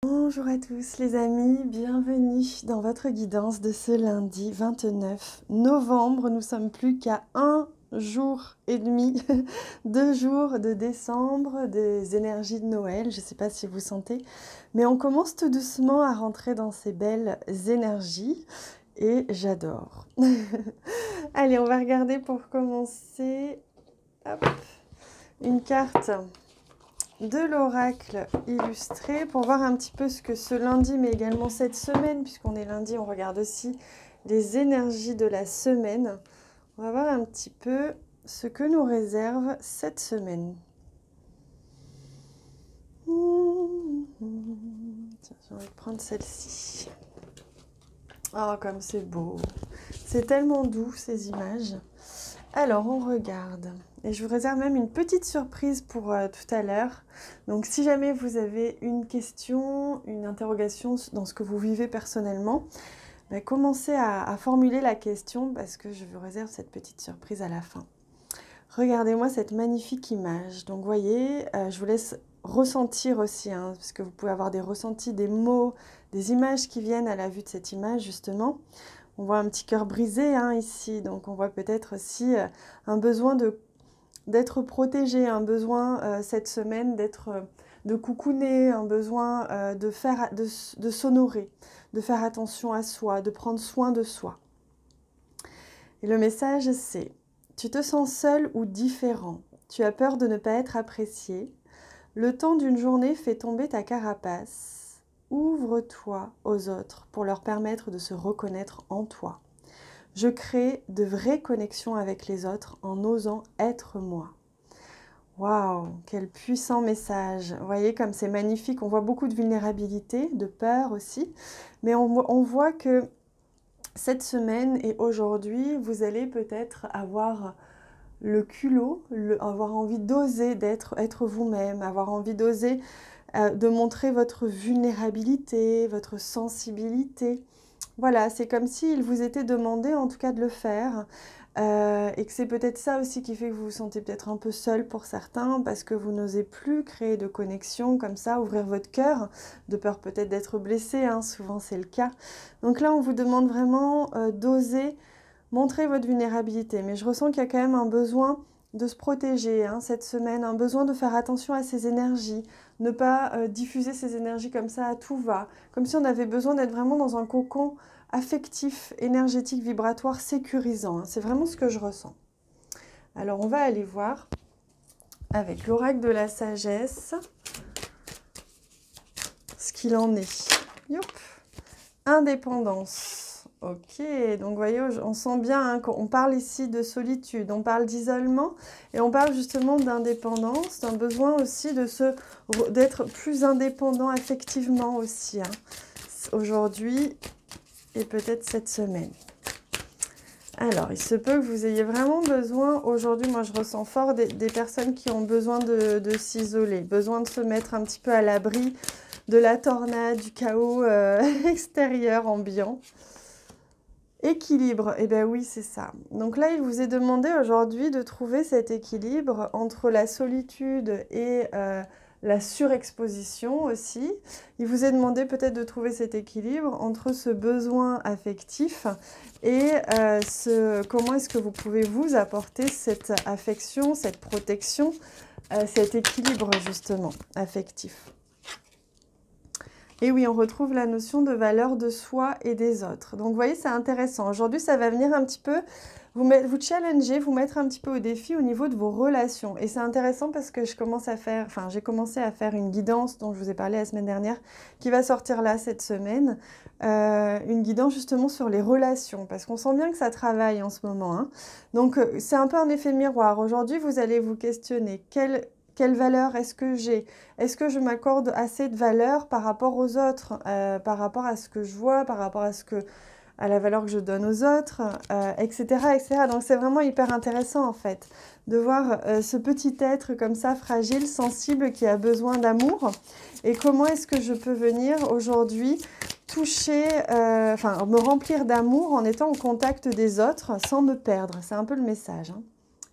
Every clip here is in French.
Bonjour à tous les amis, bienvenue dans votre guidance de ce lundi 29 novembre. Nous sommes plus qu'à un jour et demi, 2 jours de décembre, des énergies de Noël, je ne sais pas si vous sentez, mais on commence tout doucement à rentrer dans ces belles énergies et j'adore. Allez, on va regarder pour commencer hop, une carte de l'oracle illustré pour voir un petit peu ce que ce lundi, mais également cette semaine, puisqu'on est lundi, on regarde aussi les énergies de la semaine. On va voir un petit peu ce que nous réserve cette semaine. Tiens, j'ai envie de prendre celle-ci. Oh, comme c'est beau. C'est tellement doux, ces images. Alors, on regarde. Et je vous réserve même une petite surprise pour tout à l'heure. Donc, si jamais vous avez une question, une interrogation dans ce que vous vivez personnellement, commencez à formuler la question parce que je vous réserve cette petite surprise à la fin. Regardez-moi cette magnifique image. Donc, vous voyez, je vous laisse ressentir aussi, hein, parce que vous pouvez avoir des ressentis, des mots, des images qui viennent à la vue de cette image, justement. On voit un petit cœur brisé hein, ici, donc on voit peut-être aussi un besoin d'être protégé, un besoin cette semaine de coucouner, un besoin de s'honorer, de faire attention à soi, de prendre soin de soi. Et le message c'est, tu te sens seul ou différent, tu as peur de ne pas être apprécié, le temps d'une journée fait tomber ta carapace. Ouvre-toi aux autres pour leur permettre de se reconnaître en toi. Je crée de vraies connexions avec les autres en osant être moi. Waouh, quel puissant message. Vous voyez comme c'est magnifique. On voit beaucoup de vulnérabilité, de peur aussi. Mais on voit que cette semaine et aujourd'hui, vous allez peut-être avoir le culot, avoir envie d'oser être vous-même, avoir envie d'oser de montrer votre vulnérabilité, votre sensibilité. Voilà, c'est comme s'il vous était demandé en tout cas de le faire. Et que c'est peut-être ça aussi qui fait que vous vous sentez peut-être un peu seul pour certains, parce que vous n'osez plus créer de connexion comme ça, ouvrir votre cœur, de peur peut-être d'être blessé, hein, souvent c'est le cas. Donc là, on vous demande vraiment d'oser montrer votre vulnérabilité. Mais je ressens qu'il y a quand même un besoin de se protéger hein, cette semaine, un besoin de faire attention à ses énergies, ne pas diffuser ses énergies comme ça à tout va, comme si on avait besoin d'être vraiment dans un cocon affectif, énergétique, vibratoire, sécurisant. Hein. C'est vraiment ce que je ressens. Alors on va aller voir avec l'oracle de la sagesse ce qu'il en est. Youp. Indépendance. Ok, donc vous voyez, on sent bien hein, qu'on parle ici de solitude, on parle d'isolement et on parle justement d'indépendance, d'un besoin aussi d'être plus indépendant affectivement aussi, hein, aujourd'hui et peut-être cette semaine. Alors, il se peut que vous ayez vraiment besoin, aujourd'hui, moi je ressens fort des personnes qui ont besoin de s'isoler, besoin de se mettre un petit peu à l'abri de la tornade, du chaos extérieur, ambiant. Équilibre, eh bien oui, c'est ça. Donc là, il vous est demandé aujourd'hui de trouver cet équilibre entre la solitude et la surexposition aussi. Il vous est demandé peut-être de trouver cet équilibre entre ce besoin affectif et comment est-ce que vous pouvez vous apporter cette affection, cette protection, cet équilibre justement affectif. Et oui, on retrouve la notion de valeur de soi et des autres. Donc, vous voyez, c'est intéressant. Aujourd'hui, ça va venir un petit peu vous challenger, vous mettre un petit peu au défi au niveau de vos relations. Et c'est intéressant parce que j'ai commencé à faire une guidance dont je vous ai parlé la semaine dernière, qui va sortir là cette semaine. Une guidance justement sur les relations, parce qu'on sent bien que ça travaille en ce moment. Hein. Donc, c'est un peu un effet miroir. Aujourd'hui, vous allez vous questionner quelle valeur est-ce que j'ai? Est-ce que je m'accorde assez de valeur par rapport aux autres, par rapport à ce que je vois, par rapport à la valeur que je donne aux autres, etc., etc. Donc c'est vraiment hyper intéressant en fait, de voir ce petit être comme ça, fragile, sensible, qui a besoin d'amour. Et comment est-ce que je peux venir aujourd'hui toucher, me remplir d'amour en étant en contact des autres sans me perdre. C'est un peu le message, hein.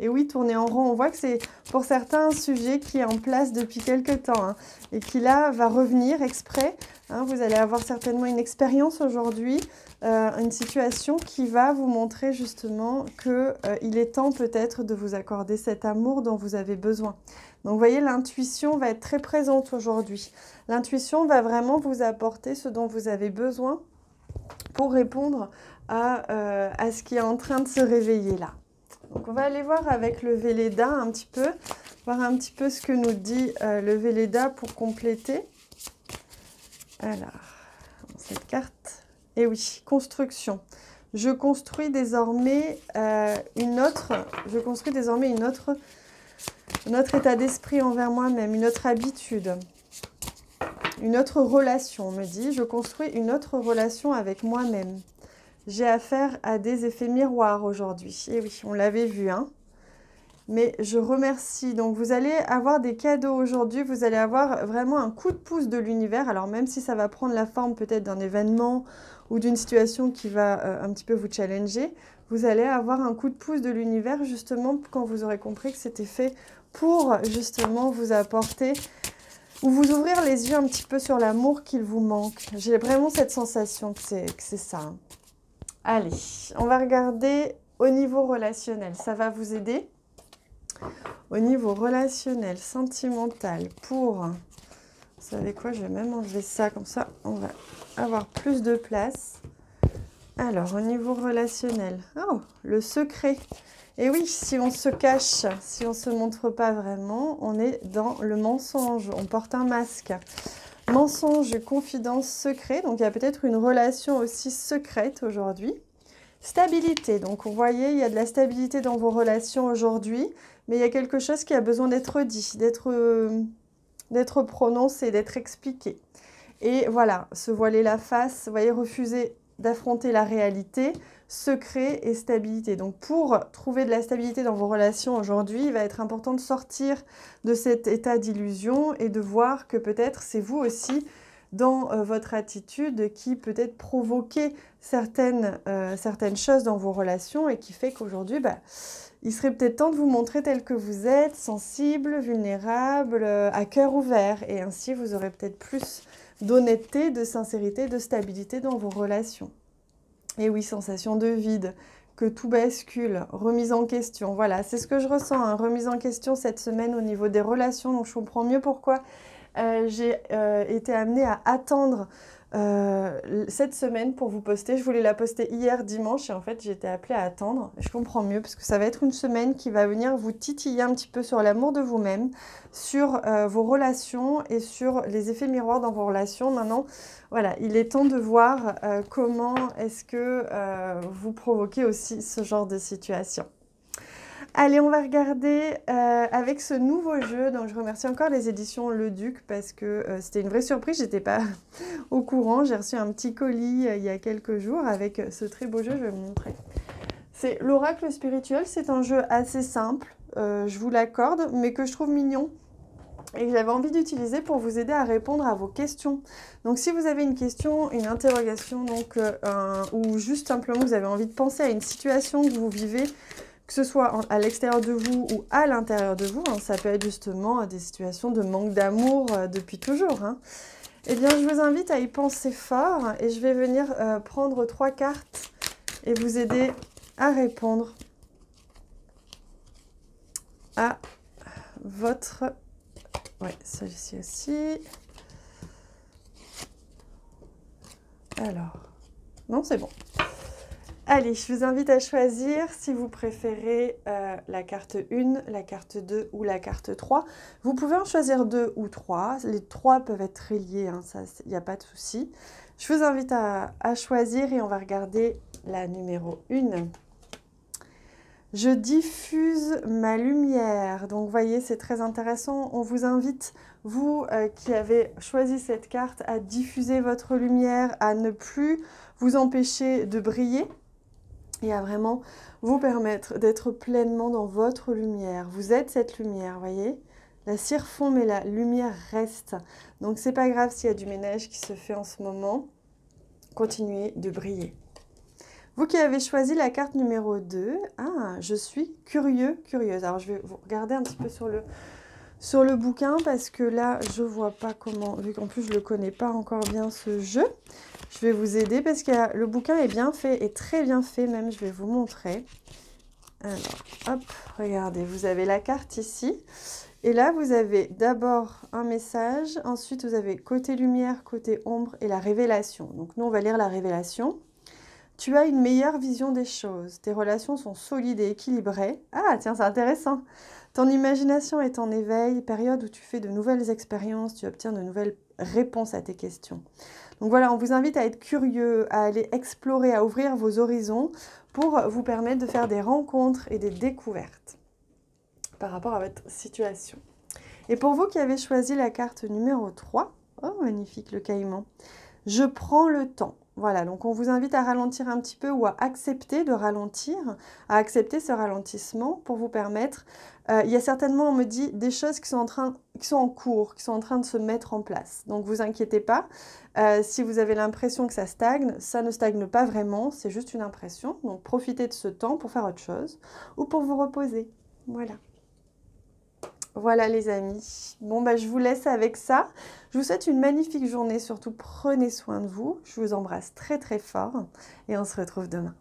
Et oui, tourner en rond, on voit que c'est pour certains un sujet qui est en place depuis quelques temps hein, et qui là va revenir exprès. Hein, vous allez avoir certainement une expérience aujourd'hui, une situation qui va vous montrer justement qu'il est temps peut-être de vous accorder cet amour dont vous avez besoin. Donc vous voyez, l'intuition va être très présente aujourd'hui. L'intuition va vraiment vous apporter ce dont vous avez besoin pour répondre à ce qui est en train de se réveiller là. Donc on va aller voir avec le Velleda un petit peu, voir un petit peu ce que nous dit le Velleda pour compléter. Alors, cette carte, et oui, construction. Je construis désormais notre état d'esprit envers moi-même, une autre habitude, une autre relation, on me dit. Je construis une autre relation avec moi-même. J'ai affaire à des effets miroirs aujourd'hui. Et oui, on l'avait vu, hein. Mais je remercie. Donc, vous allez avoir des cadeaux aujourd'hui. Vous allez avoir vraiment un coup de pouce de l'univers. Alors, même si ça va prendre la forme peut-être d'un événement ou d'une situation qui va un petit peu vous challenger, vous allez avoir un coup de pouce de l'univers justement quand vous aurez compris que c'était fait pour justement vous apporter ou vous ouvrir les yeux un petit peu sur l'amour qu'il vous manque. J'ai vraiment cette sensation que c'est ça. Allez, on va regarder au niveau relationnel. Ça va vous aider. Au niveau relationnel, sentimental, pour... Vous savez quoi, je vais même enlever ça, comme ça, on va avoir plus de place. Alors, au niveau relationnel, oh, le secret. Et oui, si on se cache, si on ne se montre pas vraiment, on est dans le mensonge, on porte un masque. Mensonge, confidence, secret. Donc, il y a peut-être une relation aussi secrète aujourd'hui. Stabilité. Donc, vous voyez, il y a de la stabilité dans vos relations aujourd'hui, mais il y a quelque chose qui a besoin d'être dit, d'être prononcé, d'être expliqué. Et voilà, se voiler la face, vous voyez, refuser d'affronter la réalité, secret et stabilité. Donc, pour trouver de la stabilité dans vos relations aujourd'hui, il va être important de sortir de cet état d'illusion et de voir que peut-être c'est vous aussi dans votre attitude qui peut-être provoquait certaines choses dans vos relations et qui fait qu'aujourd'hui, il serait peut-être temps de vous montrer tel que vous êtes, sensible, vulnérable, à cœur ouvert. Et ainsi, vous aurez peut-être plus d'honnêteté, de sincérité, de stabilité dans vos relations. Et oui, sensation de vide, que tout bascule, remise en question. Voilà, c'est ce que je ressens, hein, remise en question cette semaine au niveau des relations. Donc, je comprends mieux pourquoi j'ai été amenée à attendre cette semaine pour vous poster. Je voulais la poster hier dimanche et en fait j'ai été appelée à attendre. Je comprends mieux parce que ça va être une semaine qui va venir vous titiller un petit peu sur l'amour de vous-même, sur vos relations et sur les effets miroirs dans vos relations. Maintenant, voilà, il est temps de voir comment est-ce que vous provoquez aussi ce genre de situation. Allez, on va regarder avec ce nouveau jeu. Donc, je remercie encore les éditions Le Duc parce que c'était une vraie surprise. Je n'étais pas au courant. J'ai reçu un petit colis il y a quelques jours avec ce très beau jeu. Je vais vous montrer. C'est l'Oracle spirituel. C'est un jeu assez simple, je vous l'accorde, mais que je trouve mignon et que j'avais envie d'utiliser pour vous aider à répondre à vos questions. Donc, si vous avez une question, une interrogation, donc, ou juste simplement vous avez envie de penser à une situation que vous vivez, que ce soit à l'extérieur de vous ou à l'intérieur de vous, hein, ça peut être justement des situations de manque d'amour depuis toujours. Hein. Eh bien, je vous invite à y penser fort et je vais venir prendre 3 cartes et vous aider à répondre à votre... Ouais, celui-ci aussi. Alors, non, c'est bon. Allez, je vous invite à choisir si vous préférez la carte 1, la carte 2 ou la carte 3. Vous pouvez en choisir 2 ou 3. Les 3 peuvent être très liés, hein, ça, il n'y a pas de souci. Je vous invite à choisir et on va regarder la numéro 1. Je diffuse ma lumière. Donc, vous voyez, c'est très intéressant. On vous invite, vous qui avez choisi cette carte, à diffuser votre lumière, à ne plus vous empêcher de briller et à vraiment vous permettre d'être pleinement dans votre lumière. Vous êtes cette lumière, vous voyez. La cire fond, mais la lumière reste. Donc, c'est pas grave s'il y a du ménage qui se fait en ce moment. Continuez de briller. Vous qui avez choisi la carte numéro 2, ah, je suis curieux, curieuse. Alors, je vais vous regarder un petit peu sur le bouquin parce que là, je vois pas comment, vu qu'en plus, je le connais pas encore bien ce jeu. Je vais vous aider parce que le bouquin est bien fait, et très bien fait même, je vais vous montrer. Alors, hop, regardez, vous avez la carte ici. Et là, vous avez d'abord un message, ensuite vous avez côté lumière, côté ombre et la révélation. Donc nous, on va lire la révélation. Tu as une meilleure vision des choses. Tes relations sont solides et équilibrées. Ah, tiens, c'est intéressant. Ton imagination est en éveil, période où tu fais de nouvelles expériences, tu obtiens de nouvelles réponses à tes questions. Donc voilà, on vous invite à être curieux, à aller explorer, à ouvrir vos horizons pour vous permettre de faire des rencontres et des découvertes par rapport à votre situation. Et pour vous qui avez choisi la carte numéro 3, oh magnifique le caïman, je prends le temps. Voilà, donc on vous invite à ralentir un petit peu ou à accepter de ralentir, à accepter ce ralentissement pour vous permettre, il y a certainement, on me dit, des choses qui sont en cours, qui sont en train de se mettre en place. Donc vous inquiétez pas, si vous avez l'impression que ça ne stagne pas vraiment, c'est juste une impression. Donc profitez de ce temps pour faire autre chose ou pour vous reposer. Voilà. Voilà les amis. Bon, bah, je vous laisse avec ça. Je vous souhaite une magnifique journée. Surtout, prenez soin de vous. Je vous embrasse très très fort et on se retrouve demain.